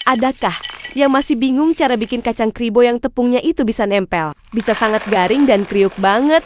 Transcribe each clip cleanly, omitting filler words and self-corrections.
Adakah yang masih bingung cara bikin kacang kribo yang tepungnya itu bisa nempel? Bisa sangat garing dan kriuk banget.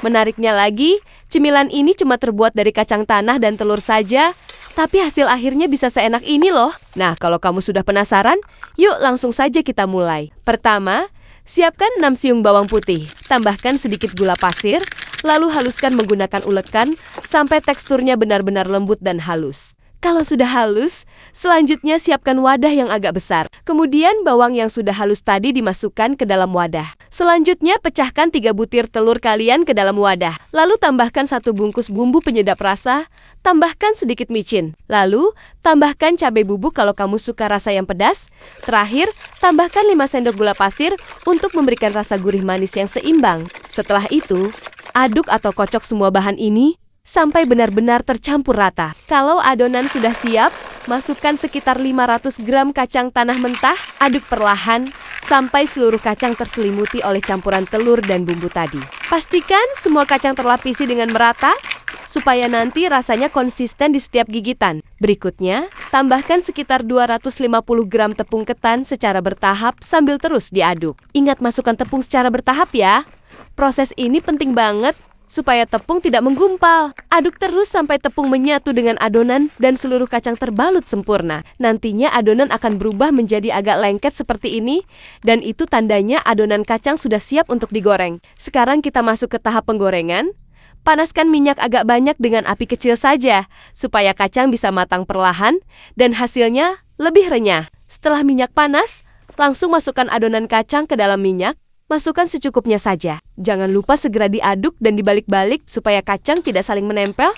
Menariknya lagi, cemilan ini cuma terbuat dari kacang tanah dan telur saja, tapi hasil akhirnya bisa seenak ini loh. Nah, kalau kamu sudah penasaran, yuk langsung saja kita mulai. Pertama, siapkan 6 siung bawang putih. Tambahkan sedikit gula pasir, lalu haluskan menggunakan ulekan sampai teksturnya benar-benar lembut dan halus. Kalau sudah halus, selanjutnya siapkan wadah yang agak besar. Kemudian bawang yang sudah halus tadi dimasukkan ke dalam wadah. Selanjutnya pecahkan 3 butir telur kalian ke dalam wadah. Lalu tambahkan 1 bungkus bumbu penyedap rasa, tambahkan sedikit micin. Lalu tambahkan cabai bubuk kalau kamu suka rasa yang pedas. Terakhir, tambahkan 5 sendok gula pasir untuk memberikan rasa gurih manis yang seimbang. Setelah itu, aduk atau kocok semua bahan ini sampai benar-benar tercampur rata. Kalau adonan sudah siap, masukkan sekitar 500 gram kacang tanah mentah, aduk perlahan sampai seluruh kacang terselimuti oleh campuran telur dan bumbu tadi. Pastikan semua kacang terlapisi dengan merata, supaya nanti rasanya konsisten di setiap gigitan. Berikutnya, tambahkan sekitar 250 gram tepung ketan secara bertahap sambil terus diaduk. Ingat masukkan tepung secara bertahap ya. Proses ini penting banget supaya tepung tidak menggumpal. Aduk terus sampai tepung menyatu dengan adonan dan seluruh kacang terbalut sempurna. Nantinya adonan akan berubah menjadi agak lengket seperti ini, dan itu tandanya adonan kacang sudah siap untuk digoreng. Sekarang kita masuk ke tahap penggorengan. Panaskan minyak agak banyak dengan api kecil saja, supaya kacang bisa matang perlahan dan hasilnya lebih renyah. Setelah minyak panas, langsung masukkan adonan kacang ke dalam minyak. Masukkan secukupnya saja. Jangan lupa segera diaduk dan dibalik-balik supaya kacang tidak saling menempel.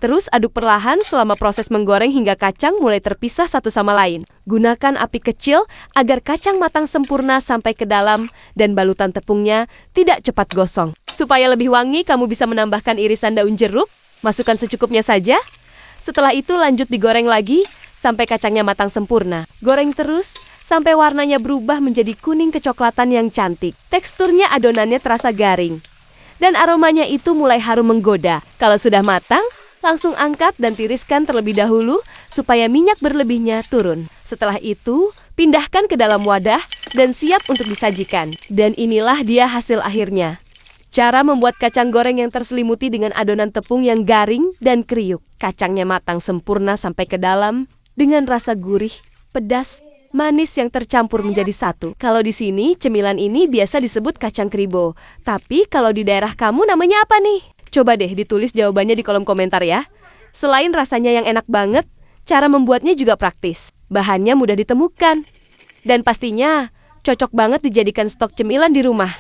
Terus aduk perlahan selama proses menggoreng hingga kacang mulai terpisah satu sama lain. Gunakan api kecil agar kacang matang sempurna sampai ke dalam dan balutan tepungnya tidak cepat gosong. Supaya lebih wangi, kamu bisa menambahkan irisan daun jeruk. Masukkan secukupnya saja. Setelah itu lanjut digoreng lagi sampai kacangnya matang sempurna. Goreng terus sampai warnanya berubah menjadi kuning kecoklatan yang cantik. Teksturnya adonannya terasa garing. Dan aromanya itu mulai harum menggoda. Kalau sudah matang, langsung angkat dan tiriskan terlebih dahulu supaya minyak berlebihnya turun. Setelah itu, pindahkan ke dalam wadah dan siap untuk disajikan. Dan inilah dia hasil akhirnya. Cara membuat kacang goreng yang terselimuti dengan adonan tepung yang garing dan kriuk. Kacangnya matang sempurna sampai ke dalam dengan rasa gurih, pedas, manis yang tercampur menjadi satu. Kalau di sini, cemilan ini biasa disebut kacang kribo. Tapi kalau di daerah kamu namanya apa nih? Coba deh ditulis jawabannya di kolom komentar ya. Selain rasanya yang enak banget, cara membuatnya juga praktis. Bahannya mudah ditemukan. Dan pastinya, cocok banget dijadikan stok cemilan di rumah.